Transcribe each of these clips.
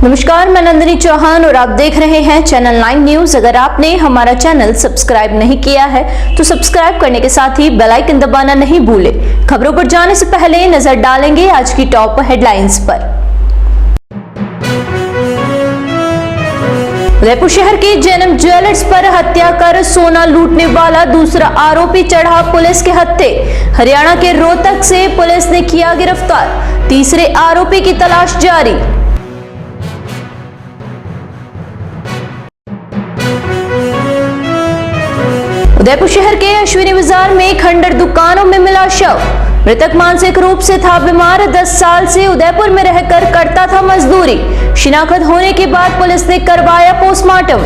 नमस्कार, मैं नंदिनी चौहान और आप देख रहे हैं चैनल 9 न्यूज। अगर आपने हमारा चैनल सब्सक्राइब नहीं किया है तो सब्सक्राइब करने के साथ ही बेल आइकन दबाना नहीं भूलें। खबरों पर जाने से पहले नजर डालेंगे आज की टॉप हेडलाइंस पर। उदयपुर शहर के जैनम ज्वेलर्स पर हत्या कर सोना लूटने वाला दूसरा आरोपी चढ़ा पुलिस के हत्थे। हरियाणा के रोहतक से पुलिस ने किया गिरफ्तार, तीसरे आरोपी की तलाश जारी। उदयपुर शहर के अश्विनी बाजार में खंडर दुकानों में मिला शव। मृतक मानसिक रूप से था बीमार, 10 साल से उदयपुर में रहकर करता था मजदूरी। शिनाख्त होने के बाद पुलिस ने करवाया पोस्टमार्टम।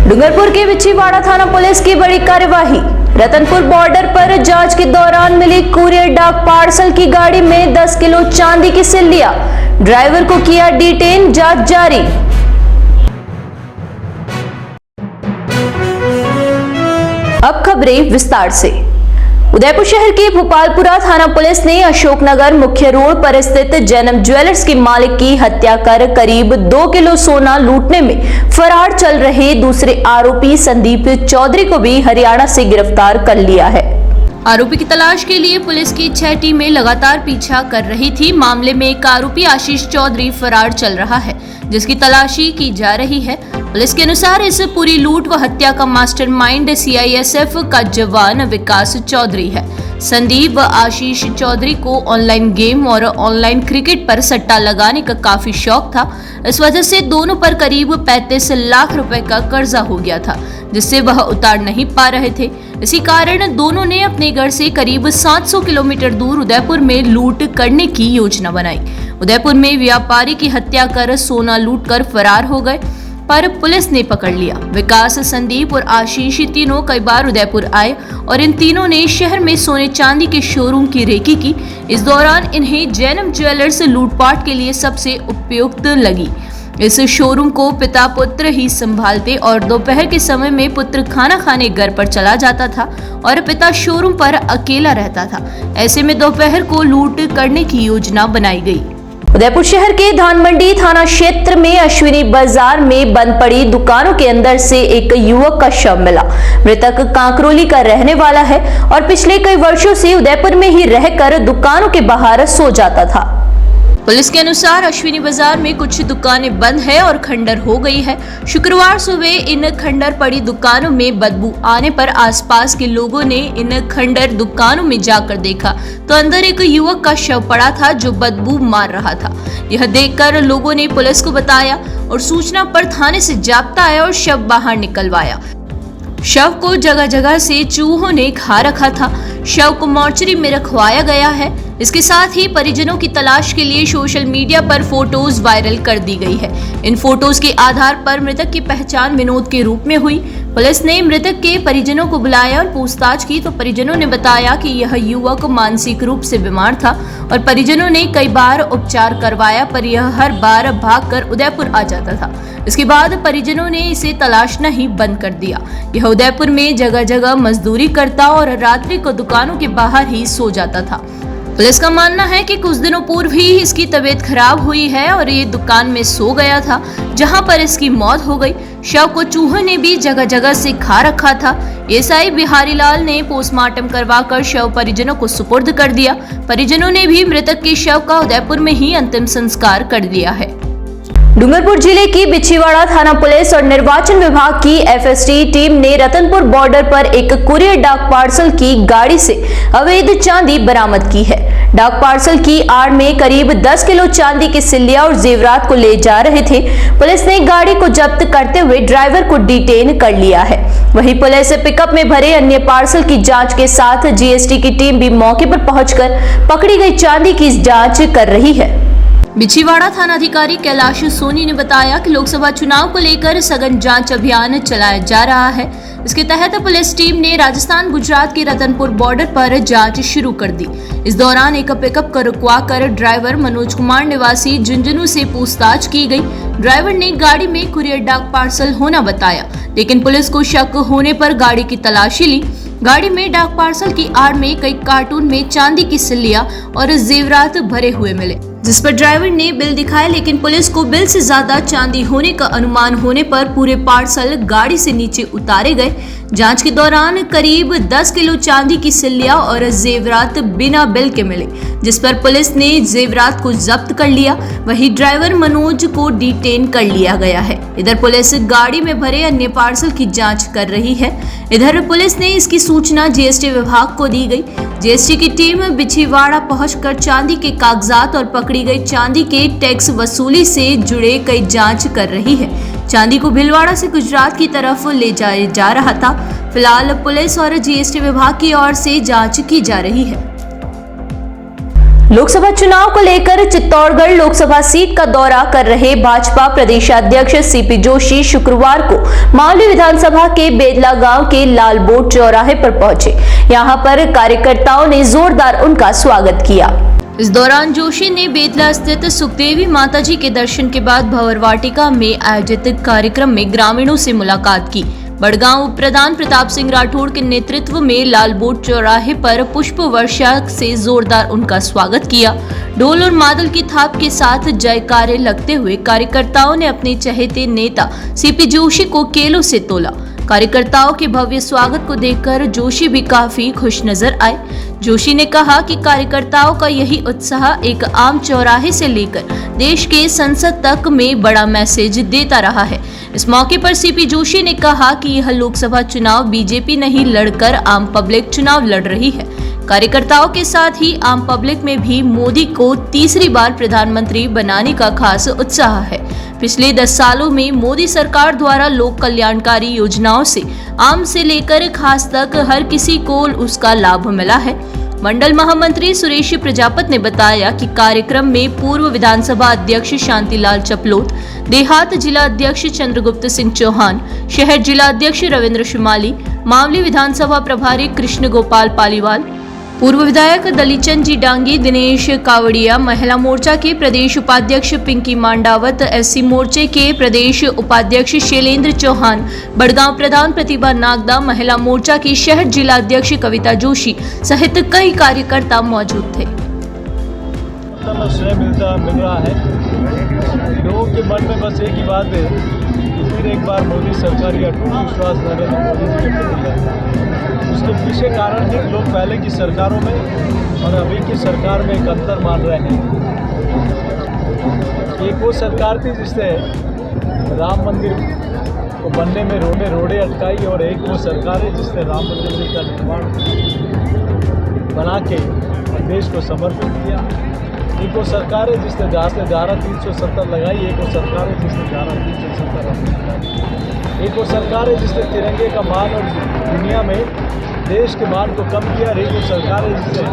डूंगरपुर के बिछीवाड़ा थाना पुलिस की बड़ी कार्यवाही। रतनपुर बॉर्डर पर जांच के दौरान मिली कुरियर डाक पार्सल की गाड़ी में 10 किलो चांदी की सिल्लियां। ड्राइवर को किया डिटेन, जांच जारी। अब खबरें विस्तार से। उदयपुर शहर के भोपालपुरा थाना पुलिस ने अशोकनगर मुख्य रोड पर स्थित जैनम ज्वेलर्स के मालिक की हत्या कर करीब 2 किलो सोना लूटने में फरार चल रहे दूसरे आरोपी संदीप चौधरी को भी हरियाणा से गिरफ्तार कर लिया है। आरोपी की तलाश के लिए पुलिस की 6 टीमें लगातार पीछा कर रही थी। मामले में एक आरोपी आशीष चौधरी फरार चल रहा है, जिसकी तलाशी की जा रही है। पुलिस के अनुसार इस पूरी लूट व हत्या का मास्टरमाइंड सीआईएसएफ का जवान विकास चौधरी है। संदीप व आशीष चौधरी को ऑनलाइन गेम और ऑनलाइन क्रिकेट पर सट्टा लगाने का काफी शौक था। इस वजह से दोनों पर करीब 35 लाख रुपए का कर्जा हो गया था, जिससे वह उतार नहीं पा रहे थे। इसी कारण दोनों ने अपने घर से करीब 700 किलोमीटर दूर उदयपुर में लूट करने की योजना बनाई। उदयपुर में व्यापारी की हत्या कर सोना लूट कर फरार हो गए, पर पुलिस ने पकड़ लिया। विकास, संदीप और आशीष तीनों कई बार उदयपुर आए और इन तीनों ने शहर में सोने चांदी के शोरूम की रेकी की। इस दौरान इन्हें जैनम ज्वेलर्स लूटपाट के लिए सबसे उपयुक्त लगी। इस शोरूम को पिता पुत्र ही संभालते और दोपहर के समय में पुत्र खाना खाने घर पर चला जाता था और पिता शोरूम पर अकेला रहता था। ऐसे में दोपहर को लूट करने की योजना बनाई गई। उदयपुर शहर के धानमंडी थाना क्षेत्र में अश्विनी बाजार में बंद पड़ी दुकानों के अंदर से एक युवक का शव मिला। मृतक कांकरोली का रहने वाला है और पिछले कई वर्षों से उदयपुर में ही रहकर दुकानों के बाहर सो जाता था। पुलिस के अनुसार अश्विनी बाजार में कुछ दुकानें बंद है और खंडर हो गई है। शुक्रवार सुबह इन खंडर पड़ी दुकानों में बदबू आने पर आसपास के लोगों ने इन खंडर दुकानों में जाकर देखा तो अंदर एक युवक का शव पड़ा था जो बदबू मार रहा था। यह देखकर लोगों ने पुलिस को बताया और सूचना पर थाने से जाप्ता आया और शव बाहर निकलवाया। शव को जगह जगह से चूहों ने खा रखा था। शव को मोर्चरी में रखवाया गया है। इसके साथ ही परिजनों की तलाश के लिए सोशल मीडिया पर फोटोज वायरल कर दी गई है। इन फोटोज के आधार पर मृतक की पहचान विनोद के रूप में हुई। पुलिस ने मृतक के परिजनों को बुलाया और पूछताछ की तो परिजनों ने बताया कि यह युवक मानसिक रूप से बीमार था और परिजनों ने कई बार उपचार करवाया, पर यह हर बार भागकर उदयपुर आ जाता था। इसके बाद परिजनों ने इसे तलाशना ही बंद कर दिया। यह उदयपुर में जगह जगह मजदूरी करता और रात्रि को दुकानों के बाहर ही सो जाता था। पुलिस का मानना है कि कुछ दिनों पूर्व ही इसकी तबीयत खराब हुई है और ये दुकान में सो गया था, जहां पर इसकी मौत हो गई। शव को चूहों ने भी जगह जगह से खा रखा था। एसआई बिहारी लाल ने पोस्टमार्टम करवाकर शव परिजनों को सुपुर्द कर दिया। परिजनों ने भी मृतक के शव का उदयपुर में ही अंतिम संस्कार कर दिया है। डूंगरपुर जिले की बिछीवाड़ा थाना पुलिस और निर्वाचन विभाग की एफएसटी टीम ने रतनपुर बॉर्डर पर एक कुरियर डाक पार्सल की गाड़ी से अवैध चांदी बरामद की है। डाक पार्सल की आड़ में करीब 10 किलो चांदी की सिल्लियां और जेवरात को ले जा रहे थे। पुलिस ने गाड़ी को जब्त करते हुए ड्राइवर को डिटेन कर लिया है। वहीं पुलिस पिकअप में भरे अन्य पार्सल की जांच के साथ जीएसटी की टीम भी मौके पर पहुंचकर पकड़ी गई चांदी की जांच कर रही है। बिछीवाड़ा थाना अधिकारी कैलाश सोनी ने बताया कि लोकसभा चुनाव को लेकर सघन जांच अभियान चलाया जा रहा है। इसके तहत पुलिस टीम ने राजस्थान गुजरात के रतनपुर बॉर्डर पर जांच शुरू कर दी। इस दौरान एक पिकअप को रुकवाकर ड्राइवर मनोज कुमार निवासी झुंझुनू से पूछताछ की गई। ड्राइवर ने गाड़ी में कुरियर डाक पार्सल होना बताया, लेकिन पुलिस को शक होने पर गाड़ी की तलाशी ली। गाड़ी में डाक पार्सल की आड़ में कई कार्टून में चांदी की सिल्लियां और जेवरात भरे हुए मिले, जिस पर ड्राइवर ने बिल दिखाया, लेकिन पुलिस को बिल से ज्यादा चांदी होने का अनुमान होने पर पूरे पार्सल गाड़ी से नीचे उतारे गए। जांच के दौरान करीब 10 किलो चांदी की सिल्लियां और जेवरात बिना बिल के मिले, जिस पर पुलिस ने जेवरात को जब्त कर लिया। वहीं ड्राइवर मनोज को डिटेन कर लिया गया है। इधर पुलिस गाड़ी में भरे अन्य पार्सल की जांच कर रही है। इधर पुलिस ने इसकी सूचना जीएसटी विभाग को दी गई। जीएसटी की टीम बिछीवाड़ा पहुंचकर चांदी के कागजात और पकड़ी गई चांदी के टैक्स वसूली से जुड़े कई जांच कर रही है। चांदी को भीलवाड़ा से गुजरात की तरफ ले जाया जा रहा था। फिलहाल पुलिस और जीएसटी विभाग की ओर से जांच की जा रही है। लोकसभा चुनाव को लेकर चित्तौड़गढ़ लोकसभा सीट का दौरा कर रहे भाजपा प्रदेशाध्यक्ष सीपी जोशी शुक्रवार को मावली विधानसभा के बेदला गांव के लाल बोट चौराहे पर पहुंचे। यहां पर कार्यकर्ताओं ने जोरदार उनका स्वागत किया। इस दौरान जोशी ने बेदला स्थित सुखदेवी माताजी के दर्शन के बाद भंवर वाटिका में आयोजित कार्यक्रम में ग्रामीणों से मुलाकात की। बड़गांव उप प्रधान प्रताप सिंह राठौड़ के नेतृत्व में लाल बोट चौराहे पर पुष्प वर्षा से जोरदार उनका स्वागत किया। ढोल और मादल की थाप के साथ जयकारे लगते हुए कार्यकर्ताओं ने अपने चहेते नेता सीपी जोशी को केलों से तोला। कार्यकर्ताओं के भव्य स्वागत को देखकर जोशी भी काफी खुश नजर आए। जोशी ने कहा कि कार्यकर्ताओं का यही उत्साह एक आम चौराहे से लेकर देश के संसद तक में बड़ा मैसेज देता रहा है। इस मौके पर सीपी जोशी ने कहा कि यह लोकसभा चुनाव बीजेपी नहीं लड़कर आम पब्लिक चुनाव लड़ रही है। कार्यकर्ताओं के साथ ही आम पब्लिक में भी मोदी को तीसरी बार प्रधानमंत्री बनाने का खास उत्साह है। पिछले 10 सालों में मोदी सरकार द्वारा लोक कल्याणकारी योजनाओं से आम से लेकर खास तक हर किसी को उसका लाभ मिला है। मंडल महामंत्री सुरेश प्रजापत ने बताया कि कार्यक्रम में पूर्व विधानसभा अध्यक्ष शांतिलाल चपलोत, देहात जिला अध्यक्ष चंद्रगुप्त सिंह चौहान, शहर जिला अध्यक्ष रविंद्र शुमाली, मावली विधानसभा प्रभारी कृष्ण गोपाल पालीवाल, पूर्व विधायक दलीचंद जी डांगी, दिनेश कावड़िया, महिला मोर्चा के प्रदेश उपाध्यक्ष पिंकी मांडावत, एससी मोर्चे के प्रदेश उपाध्यक्ष शैलेंद्र चौहान, बड़गांव प्रधान प्रतिभा नागदा, महिला मोर्चा की शहर जिला अध्यक्ष कविता जोशी सहित कई कार्यकर्ता मौजूद थे। मिल रहा है लोगों के मन में बस एक ही बात है कि फिर एक बार मोदी सरकार या अटूट विश्वास नरेंद्र मोदी जी के प्रति है। उसके पीछे कारण है लोग पहले की सरकारों में और अभी की सरकार में एक अंतर मान रहे हैं। एक वो सरकार थी जिसने राम मंदिर को बनने में रोड़े अटकाई और एक वो सरकार है जिसने राम मंदिर का निर्माण बना के देश को समर्पित किया। एक वो सरकार है जिसने धारा 370 लगाई, एक वो सरकार है जिसने धारा 370 लगाई, एक वो सरकार है जिसने तिरंगे का मान और दुनिया में देश के मान को कम किया, एक वो सरकार है जिसने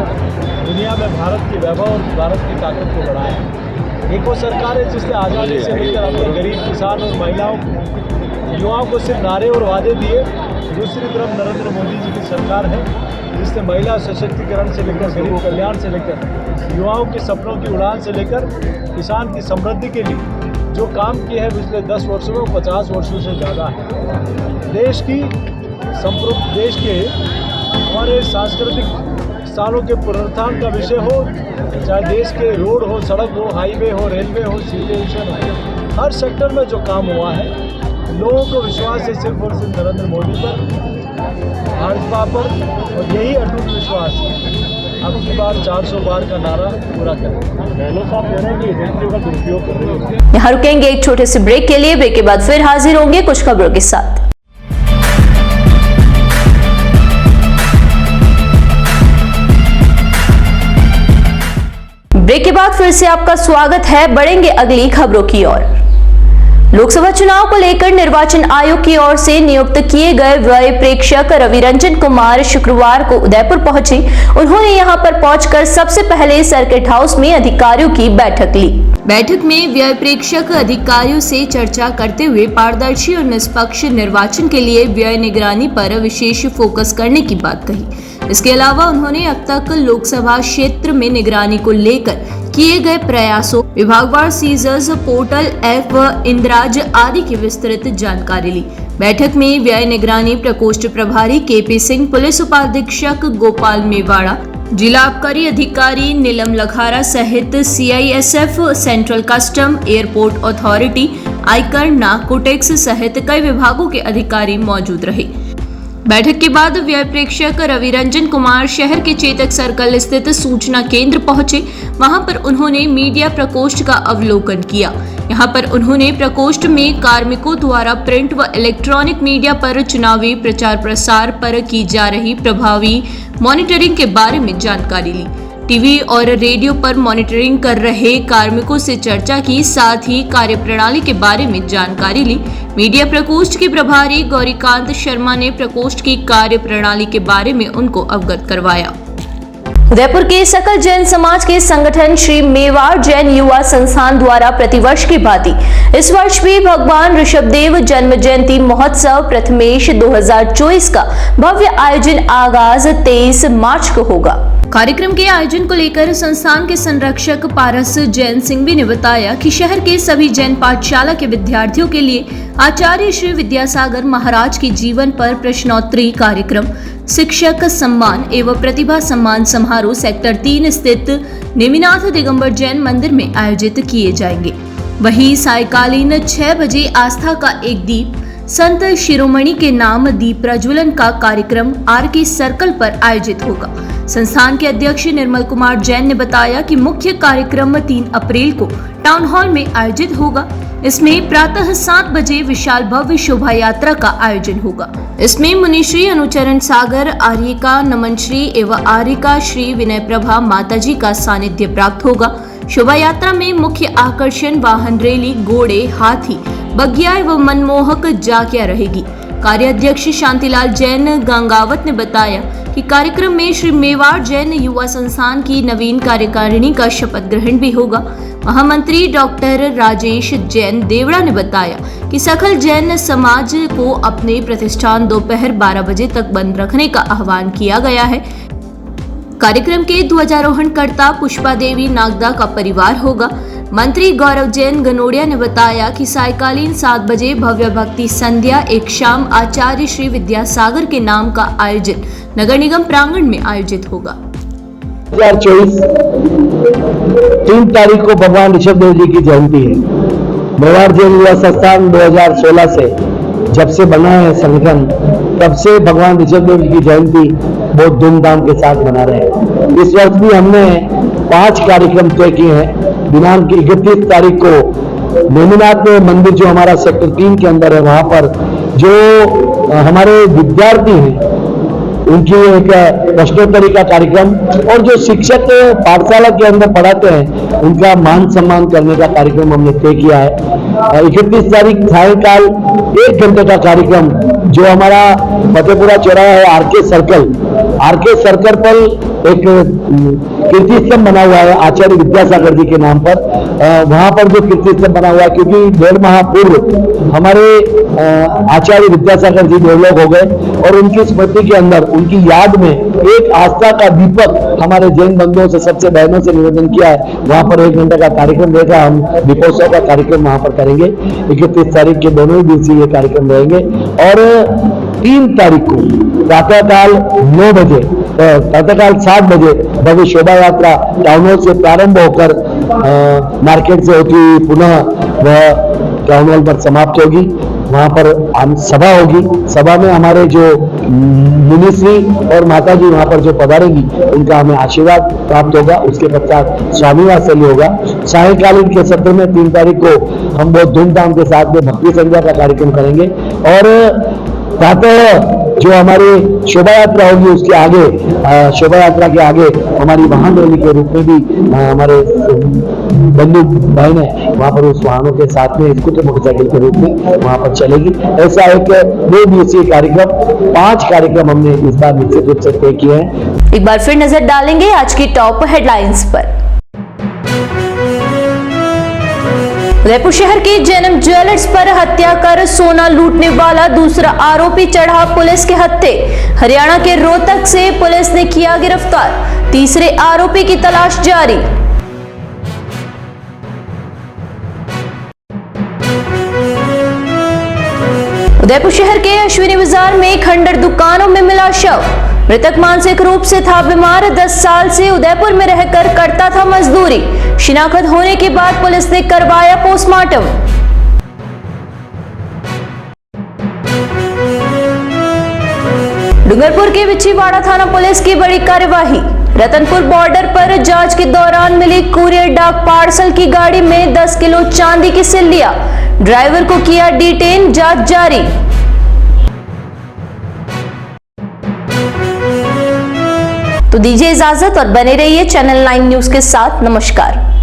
दुनिया में भारत की वैभव और भारत की ताकत को बढ़ाया। एक वो सरकार है जिसने आज़ादी से लेकर अपने गरीब किसान और महिलाओं युवाओं को सिर्फ नारे और वादे दिए। दूसरी तरफ नरेंद्र मोदी जी की सरकार है जिसने महिला सशक्तिकरण से लेकर गरीब कल्याण से लेकर युवाओं के सपनों की उड़ान से लेकर किसान की समृद्धि के लिए जो काम किए हैं पिछले 10 वर्षों में 50 वर्षों से ज़्यादा है। देश के हमारे सांस्कृतिक स्थानों के पुनरुत्थान का विषय हो, चाहे देश के रोड हो, सड़क हो, हाईवे हो, रेलवे हो, सिविलाइजेशन हो, हर सेक्टर में जो काम हुआ है लोगों को विश्वास है सिर्फ और सिर्फ नरेंद्र मोदी पर, भाजपा पर, और यही अटूट विश्वास अब की बार 400 बार का नारा पूरा करें। लोग आप कह रहे हैं कि एजेंसियों का दुरुपयोग कर रहे हैं। यहाँ रुकेंगे एक छोटे से ब्रेक के लिए। ब्रेक के बाद फिर हाजिर होंगे कुछ खबरों के साथ। ब्रेक के बाद फिर से आपका स्वागत है। बढ़ेंगे अगली खबरों की ओर। लोकसभा चुनाव को लेकर निर्वाचन आयोग की ओर से नियुक्त किए गए व्यय प्रेक्षक रवि रंजन कुमार शुक्रवार को उदयपुर पहुंचे। उन्होंने यहां पर पहुंचकर सबसे पहले सर्किट हाउस में अधिकारियों की बैठक ली। बैठक में व्यय प्रेक्षक अधिकारियों से चर्चा करते हुए पारदर्शी और निष्पक्ष निर्वाचन के लिए व्यय निगरानी पर विशेष फोकस करने की बात कही। इसके अलावा उन्होंने अब तक लोकसभा क्षेत्र में निगरानी को लेकर किए गए प्रयासों, विभागवार सीजर्स पोर्टल ऐप व इंद्राज आदि की विस्तृत जानकारी ली। बैठक में व्यय निगरानी प्रकोष्ठ प्रभारी केपी सिंह, पुलिस उपाधीक्षक गोपाल मेवाड़ा, जिला आबकारी अधिकारी नीलम लखारा सहित CISF, central custom, airport authority, आयकर, नार्कोटिक्स सहित कई विभागों के अधिकारी मौजूद रहे। बैठक के बाद व्यय प्रेक्षक रवि रंजन कुमार शहर के चेतक सर्कल स्थित सूचना केंद्र पहुंचे। वहां पर उन्होंने मीडिया प्रकोष्ठ का अवलोकन किया। यहां पर उन्होंने प्रकोष्ठ में कार्मिकों द्वारा प्रिंट व इलेक्ट्रॉनिक मीडिया पर चुनावी प्रचार प्रसार पर की जा रही प्रभावी मॉनिटरिंग के बारे में जानकारी ली। टीवी और रेडियो पर मॉनिटरिंग कर रहे कार्मिकों से चर्चा की, साथ ही कार्यप्रणाली के बारे में जानकारी ली। मीडिया प्रकोष्ठ के प्रभारी गौरीकांत शर्मा ने प्रकोष्ठ की कार्यप्रणाली के बारे में उनको अवगत करवाया। उदयपुर के सकल जैन समाज के संगठन श्री मेवाड़ जैन युवा संस्थान द्वारा प्रतिवर्ष की भांति इस वर्ष भी भगवान ऋषभदेव जन्म जयंती महोत्सव प्रथमेश 2024 का भव्य आयोजन आगाज 23 मार्च को होगा। कार्यक्रम के आयोजन को लेकर संस्थान के संरक्षक पारस जैन सिंघवी ने बताया कि शहर के सभी जैन पाठशाला के विद्यार्थियों के लिए आचार्य श्री विद्यासागर महाराज के जीवन पर प्रश्नोत्तरी कार्यक्रम, शिक्षक सम्मान एवं प्रतिभा सम्मान समारोह सेक्टर 3 स्थित नेमिनाथ दिगंबर जैन मंदिर में आयोजित किए जाएंगे। वहीं सायकालीन 6 बजे आस्था का एक दीप, संत शिरोमणि के नाम दीप प्रज्वलन का कार्यक्रम RK सर्कल पर आयोजित होगा। संस्थान के अध्यक्ष निर्मल कुमार जैन ने बताया कि मुख्य कार्यक्रम 3 अप्रैल को टाउन हॉल में आयोजित होगा। इसमें प्रातः 7 बजे विशाल भव्य शोभा यात्रा का आयोजन होगा। इसमें मुनिश्री अनुचरण सागर, आर्यिका नमन श्री एवं आर्यिका श्री विनय प्रभा माताजी का सानिध्य प्राप्त होगा। शोभा यात्रा में मुख्य आकर्षण वाहन रैली, घोड़े, हाथी, बगिया एवं मनमोहक जाकिया रहेगी। कार्याध्यक्ष शांतिलाल जैन गंगावत ने बताया कि कार्यक्रम में श्री मेवाड़ जैन युवा संस्थान की नवीन कार्यकारिणी का शपथ ग्रहण भी होगा। महामंत्री डॉक्टर राजेश जैन देवड़ा ने बताया कि सकल जैन समाज को अपने प्रतिष्ठान दोपहर 12 बजे तक बंद रखने का आह्वान किया गया है। कार्यक्रम के ध्वजारोहण कर्ता पुष्पा देवी नागदा का परिवार होगा। मंत्री गौरव जैन गनोडिया ने बताया कि सायकालीन 7 बजे भव्य भक्ति संध्या, एक शाम आचार्य श्री विद्यासागर के नाम का आयोजन नगर निगम प्रांगण में आयोजित होगा। 2024 3 तारीख को भगवान ऋषभदेव जी की जयंती है। मेवाड़ जैन युवा संस्थान 2016 से जब से बना है संगठन, तब से भगवान ऋषभदेव जी की जयंती बहुत धूमधाम के साथ मना रहे हैं। इस वर्ष भी हमने 5 कार्यक्रम तय किए हैं। दिनांक 31 तारीख को नेमिनाथ मंदिर जो हमारा सेक्टर 3 के अंदर है, वहां पर जो हमारे विद्यार्थी हैं उनकी एक प्रश्नोत्तरी का कार्यक्रम और जो शिक्षक पाठशाला के अंदर पढ़ाते हैं उनका मान सम्मान करने का कार्यक्रम हमने तय किया है। 31 तारीख सायंकाल 1 घंटे का कार्यक्रम जो हमारा फतेहपुरा चौराहा है आरके सर्कल पर एक कीर्ति स्तंभ बना हुआ है आचार्य विद्यासागर जी के नाम पर। वहां पर जो कीर्ति स्तंभ बना हुआ है, क्योंकि 1.5 माह पूर्व हमारे आचार्य विद्यासागर जी देवलोक हो गए और उनकी स्मृति के अंदर उनकी याद में एक आस्था का दीपक हमारे जैन बंधुओं से, सबसे बहनों से निवेदन किया है। वहां पर 1 घंटे का कार्यक्रम रहेगा। हम दीपोत्सव का कार्यक्रम वहां पर करेंगे। 31 तारीख के दोनों ही दिवसीय ये कार्यक्रम रहेंगे और 3 तारीख को प्रातःकाल 9 बजे, प्रातःकाल 7 बजे भव्य शोभा यात्रा टाउन हॉल से प्रारंभ होकर मार्केट से होती हुई पुनः वह टाउन हॉल पर समाप्त होगी। वहां पर सभा होगी। सभा में हमारे जो मुनिश्री और माताजी वहां पर जो पधारेंगी उनका हमें आशीर्वाद प्राप्त होगा। उसके पश्चात स्वामी वात्सल्य होगा। सायंकालीन के सत्र में 3 तारीख को हम बहुत धूमधाम के साथ में भक्ति संध्या का कार्यक्रम करेंगे और प्रातः जो हमारी शोभा यात्रा होगी उसके आगे, शोभा यात्रा के आगे हमारी वाहन रैली के रूप में भी हमारे बंधु बहन है वहां पर उस वाहनों के साथ में स्कूटर मोटरसाइकिल के रूप में वहां पर चलेगी। ऐसा एक 2 दिवसीय कार्यक्रम, 5 कार्यक्रम हमने इस बार निश्चित रूप से तय किए हैं। एक बार फिर नजर डालेंगे आज की टॉप हेडलाइंस पर। उदयपुर शहर के जैनम ज्वेलर्स पर हत्या कर सोना लूटने वाला दूसरा आरोपी चढ़ा पुलिस के हत्थे। हरियाणा के रोहतक से पुलिस ने किया गिरफ्तार, तीसरे आरोपी की तलाश जारी। उदयपुर शहर के अश्विनी बाजार में खंडर दुकानों में मिला शव। मृतक मानसिक रूप से था बीमार, 10 साल से उदयपुर में रहकर करता था मजदूरी। शिनाख्त होने के बाद पुलिस ने करवाया पोस्टमार्टम। डूंगरपुर के बिछीवाड़ा थाना पुलिस की बड़ी कार्यवाही। रतनपुर बॉर्डर पर जांच के दौरान मिली कुरियर डाक पार्सल की गाड़ी में 10 किलो चांदी की सिल्लियां। ड्राइवर को किया डिटेन, जांच जारी। तो दीजिए इजाजत और बने रहिए चैनल 9 न्यूज के साथ। नमस्कार।